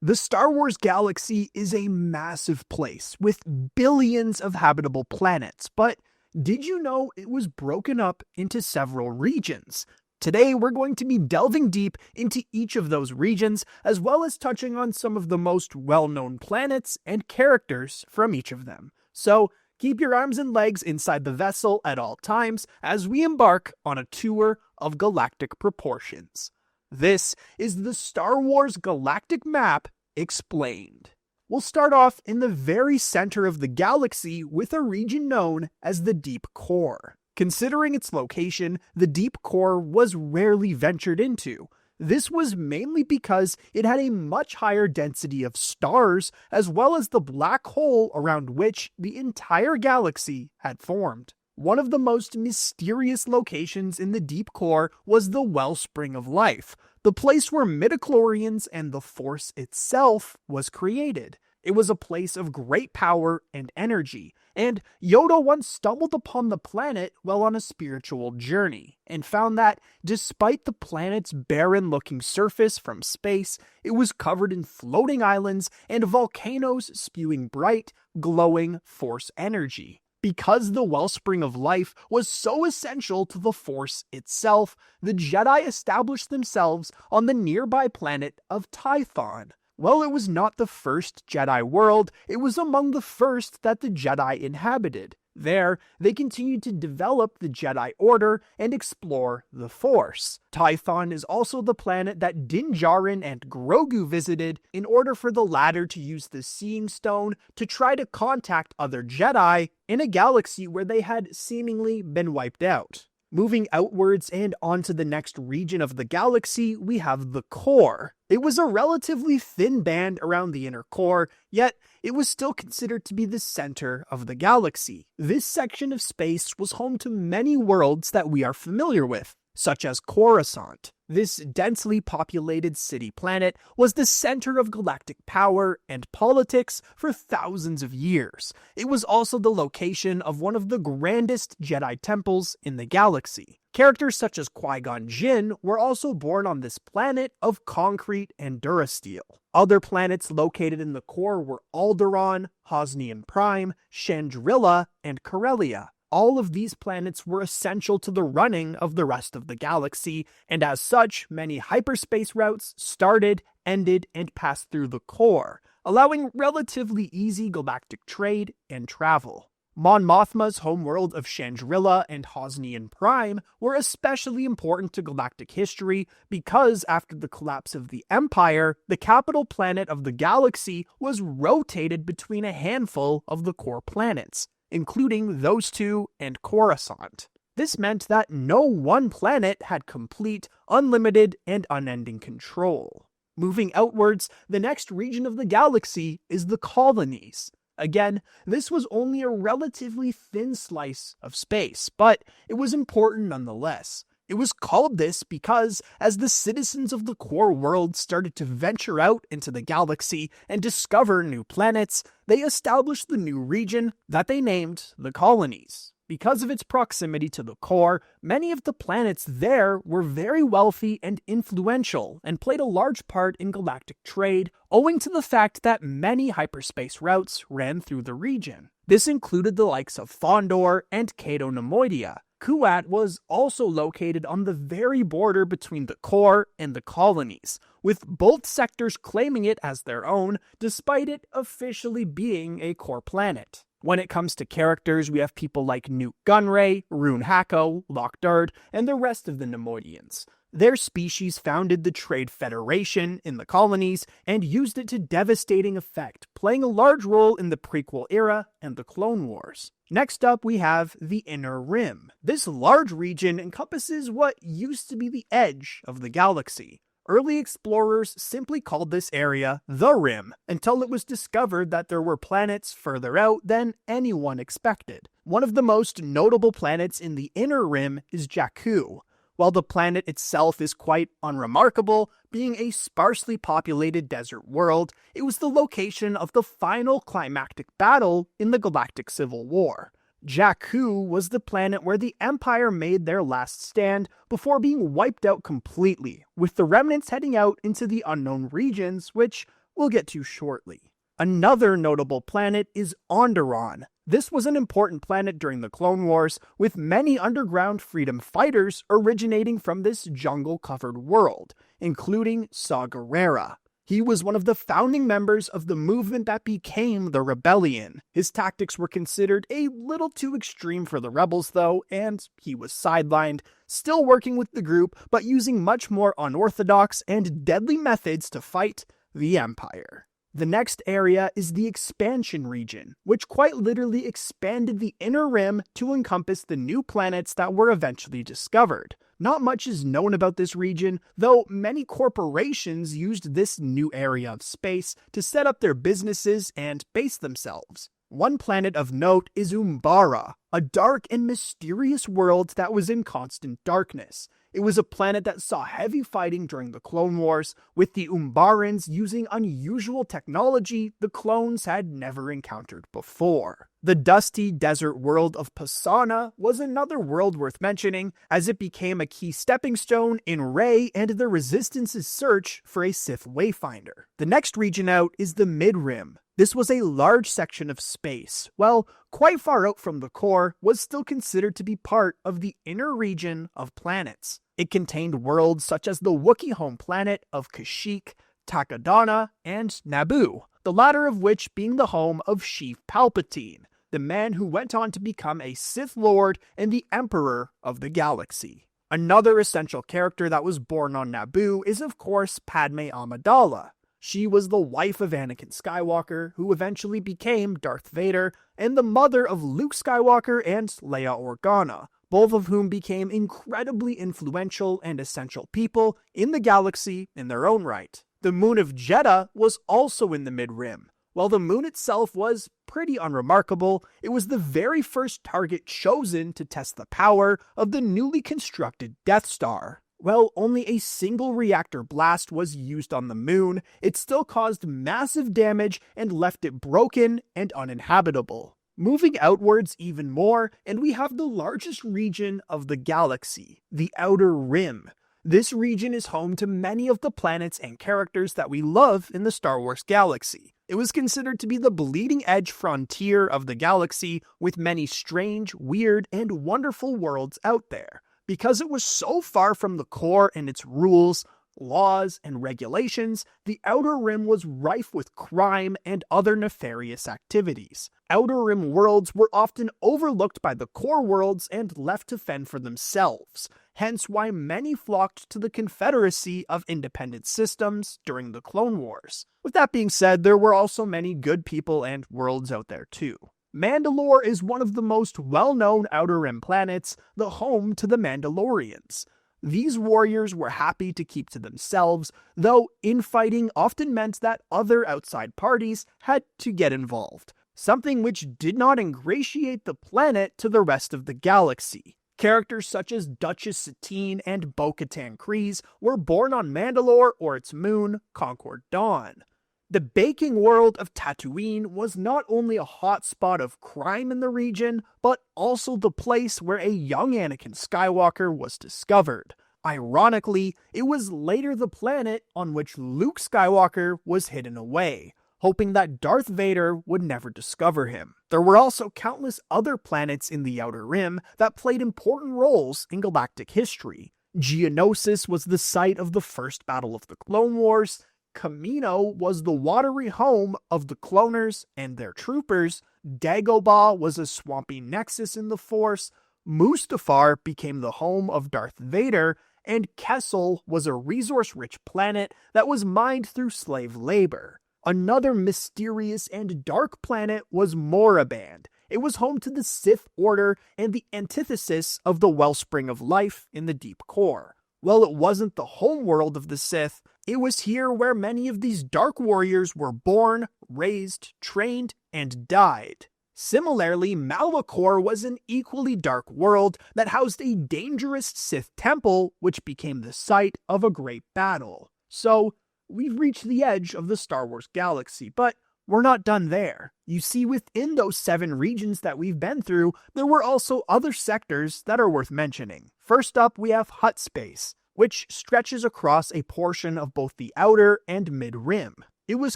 The Star Wars galaxy is a massive place with billions of habitable planets, but did you know it was broken up into several regions? Today, we're going to be delving deep into each of those regions, as well as touching on some of the most well-known planets and characters from each of them. So, keep your arms and legs inside the vessel at all times as we embark on a tour of galactic proportions. This is the Star Wars Galactic Map Explained. We'll start off in the very center of the galaxy with a region known as the Deep Core. Considering its location, the Deep Core was rarely ventured into. This was mainly because it had a much higher density of stars, as well as the black hole around which the entire galaxy had formed. One of the most mysterious locations in the Deep Core was the Wellspring of Life, the place where midichlorians and the Force itself was created. It was a place of great power and energy, and Yoda once stumbled upon the planet while on a spiritual journey, and found that, despite the planet's barren-looking surface from space, it was covered in floating islands and volcanoes spewing bright, glowing Force energy. Because the Wellspring of Life was so essential to the Force itself, the Jedi established themselves on the nearby planet of Tython. While it was not the first Jedi world, it was among the first that the Jedi inhabited. There, they continued to develop the Jedi Order and explore the Force. Tython is also the planet that Din Djarin and Grogu visited in order for the latter to use the Seeing Stone to try to contact other Jedi in a galaxy where they had seemingly been wiped out. Moving outwards and onto the next region of the galaxy, we have the core. It was a relatively thin band around the inner core, yet it was still considered to be the center of the galaxy. This section of space was home to many worlds that we are familiar with, such as Coruscant. This densely populated city-planet was the center of galactic power and politics for thousands of years. It was also the location of one of the grandest Jedi temples in the galaxy. Characters such as Qui-Gon Jinn were also born on this planet of concrete and durasteel. Other planets located in the core were Alderaan, Hosnian Prime, Chandrila, and Corellia. All of these planets were essential to the running of the rest of the galaxy, and as such, many hyperspace routes started, ended, and passed through the core, allowing relatively easy galactic trade and travel. Mon Mothma's homeworld of Chandrila and Hosnian Prime were especially important to galactic history because after the collapse of the Empire, the capital planet of the galaxy was rotated between a handful of the core planets, including those two and Coruscant. This meant that no one planet had complete, unlimited, and unending control. Moving outwards, the next region of the galaxy is the colonies. Again, this was only a relatively thin slice of space, but it was important nonetheless. It was called this because, as the citizens of the core world started to venture out into the galaxy and discover new planets, they established the new region that they named the colonies. Because of its proximity to the core, many of the planets there were very wealthy and influential and played a large part in galactic trade, owing to the fact that many hyperspace routes ran through the region. This included the likes of Thondor and Cato Nemoidia. Kuat was also located on the very border between the core and the colonies, with both sectors claiming it as their own, despite it officially being a core planet. When it comes to characters, we have people like Nute Gunray, Rune Hako, Lockdard, and the rest of the Nemoidians. Their species founded the Trade Federation in the colonies and used it to devastating effect, playing a large role in the prequel era and the Clone Wars. Next up, we have the Inner Rim. This large region encompasses what used to be the edge of the galaxy. Early explorers simply called this area the Rim, until it was discovered that there were planets further out than anyone expected. One of the most notable planets in the Inner Rim is Jakku. While the planet itself is quite unremarkable, being a sparsely populated desert world, it was the location of the final climactic battle in the Galactic Civil War. Jakku was the planet where the Empire made their last stand before being wiped out completely, with the remnants heading out into the unknown regions, which we'll get to shortly. Another notable planet is Onderon. This was an important planet during the Clone Wars, with many underground freedom fighters originating from this jungle-covered world, including Saw Gerrera. He was one of the founding members of the movement that became the Rebellion. His tactics were considered a little too extreme for the rebels though, and he was sidelined, still working with the group, but using much more unorthodox and deadly methods to fight the Empire. The next area is the Expansion region, which quite literally expanded the Inner Rim to encompass the new planets that were eventually discovered. Not much is known about this region, though many corporations used this new area of space to set up their businesses and base themselves. One planet of note is Umbara, a dark and mysterious world that was in constant darkness. It was a planet that saw heavy fighting during the Clone Wars, with the Umbarans using unusual technology the clones had never encountered before. The dusty desert world of Pasana was another world worth mentioning, as it became a key stepping stone in Rey and the Resistance's search for a Sith Wayfinder. The next region out is the Mid-Rim. This was a large section of space, while quite far out from the core, was still considered to be part of the inner region of planets. It contained worlds such as the Wookiee home planet of Kashyyyk, Takodana, and Naboo, the latter of which being the home of Sheev Palpatine, the man who went on to become a Sith Lord and the Emperor of the galaxy. Another essential character that was born on Naboo is of course Padme Amidala. She was the wife of Anakin Skywalker, who eventually became Darth Vader, and the mother of Luke Skywalker and Leia Organa, both of whom became incredibly influential and essential people in the galaxy in their own right. The moon of Jedha was also in the Mid-Rim. While the moon itself was pretty unremarkable, it was the very first target chosen to test the power of the newly constructed Death Star. While only a single reactor blast was used on the moon, it still caused massive damage and left it broken and uninhabitable. Moving outwards even more, and we have the largest region of the galaxy, the Outer Rim. This region is home to many of the planets and characters that we love in the Star Wars galaxy. It was considered to be the bleeding edge frontier of the galaxy, with many strange, weird, and wonderful worlds out there. Because it was so far from the core and its rules, laws, and regulations, the Outer Rim was rife with crime and other nefarious activities. Outer Rim worlds were often overlooked by the core worlds and left to fend for themselves, hence why many flocked to the Confederacy of Independent Systems during the Clone Wars. With that being said, there were also many good people and worlds out there too. Mandalore is one of the most well-known Outer Rim planets, the home to the Mandalorians. These warriors were happy to keep to themselves, though infighting often meant that other outside parties had to get involved, something which did not ingratiate the planet to the rest of the galaxy. Characters such as Duchess Satine and Bo-Katan Kryze were born on Mandalore or its moon, Concord Dawn. The baking world of Tatooine was not only a hotspot of crime in the region, but also the place where a young Anakin Skywalker was discovered. Ironically, it was later the planet on which Luke Skywalker was hidden away, hoping that Darth Vader would never discover him. There were also countless other planets in the Outer Rim that played important roles in galactic history. Geonosis was the site of the first battle of the Clone Wars. Kamino was the watery home of the cloners and their troopers. Dagobah was a swampy nexus in the Force. Mustafar became the home of Darth Vader, and Kessel was a resource-rich planet that was mined through slave labor. Another mysterious and dark planet was Moraband. It was home to the Sith Order and the antithesis of the wellspring of life in the deep core. While it wasn't the home world of the Sith, it was here where many of these dark warriors were born, raised, trained, and died. Similarly, Malachor was an equally dark world that housed a dangerous Sith temple, which became the site of a great battle. So, we've reached the edge of the Star Wars galaxy, but we're not done there. You see, within those 7 regions that we've been through, there were also other sectors that are worth mentioning. First up, we have Hutt Space, which stretches across a portion of both the outer and mid-rim. It was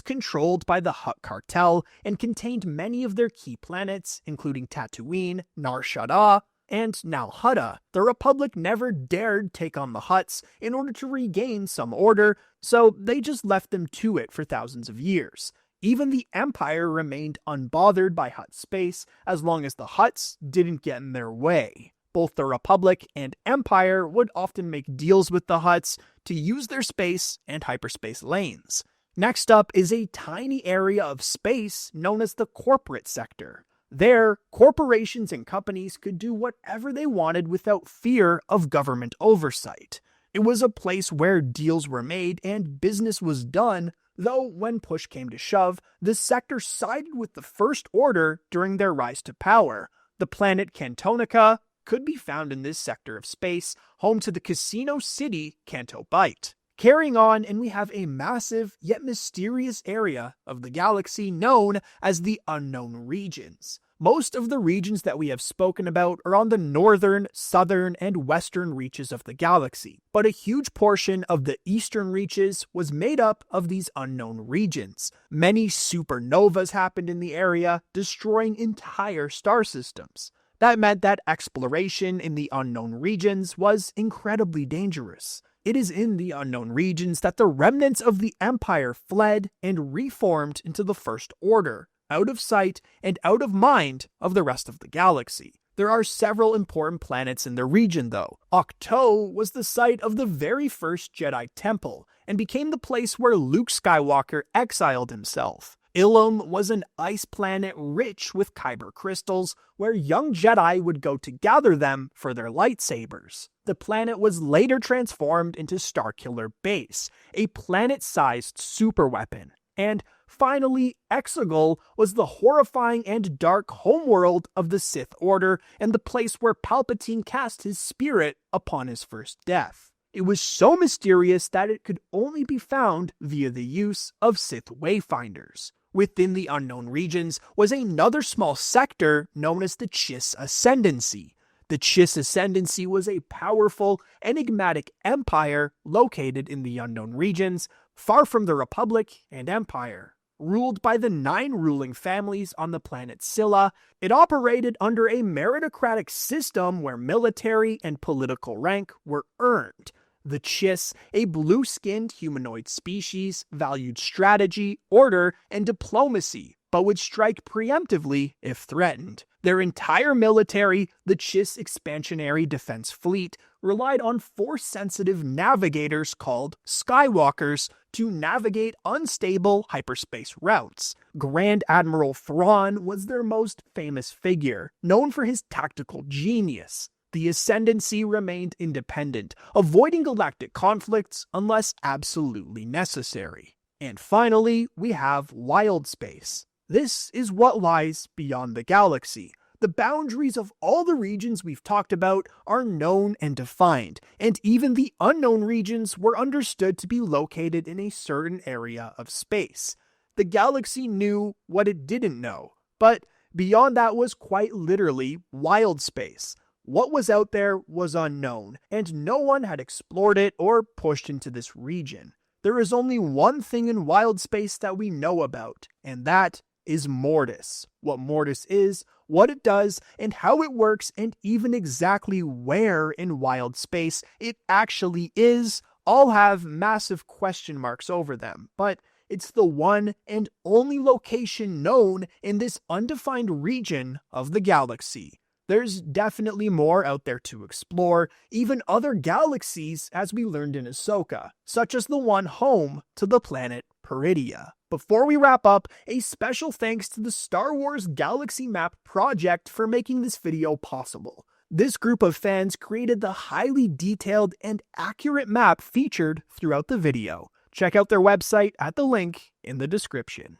controlled by the Hutt cartel and contained many of their key planets, including Tatooine, Nar Shaddaa, and now Hutta. The Republic never dared take on the Hutts in order to regain some order, so they just left them to it for thousands of years. Even the Empire remained unbothered by Hutt space as long as the Hutts didn't get in their way. Both the Republic and Empire would often make deals with the Hutts to use their space and hyperspace lanes. Next up is a tiny area of space known as the corporate sector. There, corporations and companies could do whatever they wanted without fear of government oversight. It was a place where deals were made and business was done, though when push came to shove, the sector sided with the First Order during their rise to power. The planet Cantonica could be found in this sector of space, home to the casino city Canto Bight. Carrying on, and we have a massive yet mysterious area of the galaxy known as the Unknown Regions. Most of the regions that we have spoken about are on the northern, southern, and western reaches of the galaxy, but a huge portion of the eastern reaches was made up of these unknown regions. Many supernovas happened in the area, destroying entire star systems. That meant that exploration in the unknown regions was incredibly dangerous. It is in the unknown regions that the remnants of the Empire fled and reformed into the First Order, out of sight and out of mind of the rest of the galaxy. There are several important planets in the region though. Ahch-To was the site of the very first Jedi Temple, and became the place where Luke Skywalker exiled himself. Ilum was an ice planet rich with kyber crystals, where young Jedi would go to gather them for their lightsabers. The planet was later transformed into Starkiller Base, a planet-sized superweapon. And finally, Exegol was the horrifying and dark homeworld of the Sith Order, and the place where Palpatine cast his spirit upon his first death. It was so mysterious that it could only be found via the use of Sith Wayfinders. Within the unknown regions was another small sector known as the Chiss Ascendancy. The Chiss Ascendancy was a powerful, enigmatic empire located in the unknown regions, far from the Republic and Empire. Ruled by the 9 ruling families on the planet Scylla, it operated under a meritocratic system where military and political rank were earned. The Chiss, a blue-skinned humanoid species, valued strategy, order, and diplomacy, but would strike preemptively if threatened. Their entire military, the Chiss Expansionary Defense Fleet, relied on Force-sensitive navigators called Skywalkers to navigate unstable hyperspace routes. Grand Admiral Thrawn was their most famous figure, known for his tactical genius. The Ascendancy remained independent, avoiding galactic conflicts unless absolutely necessary. And finally, we have wild space. This is what lies beyond the galaxy. The boundaries of all the regions we've talked about are known and defined, and even the unknown regions were understood to be located in a certain area of space. The galaxy knew what it didn't know, but beyond that was quite literally wild space. What was out there was unknown, and no one had explored it or pushed into this region. There is only one thing in wild space that we know about, and that is Mortis. What Mortis is, what it does, and how it works, and even exactly where in wild space it actually is, all have massive question marks over them. But it's the one and only location known in this undefined region of the galaxy. There's definitely more out there to explore, even other galaxies as we learned in Ahsoka, such as the one home to the planet Peridia. Before we wrap up, a special thanks to the Star Wars Galaxy Map project for making this video possible. This group of fans created the highly detailed and accurate map featured throughout the video. Check out their website at the link in the description.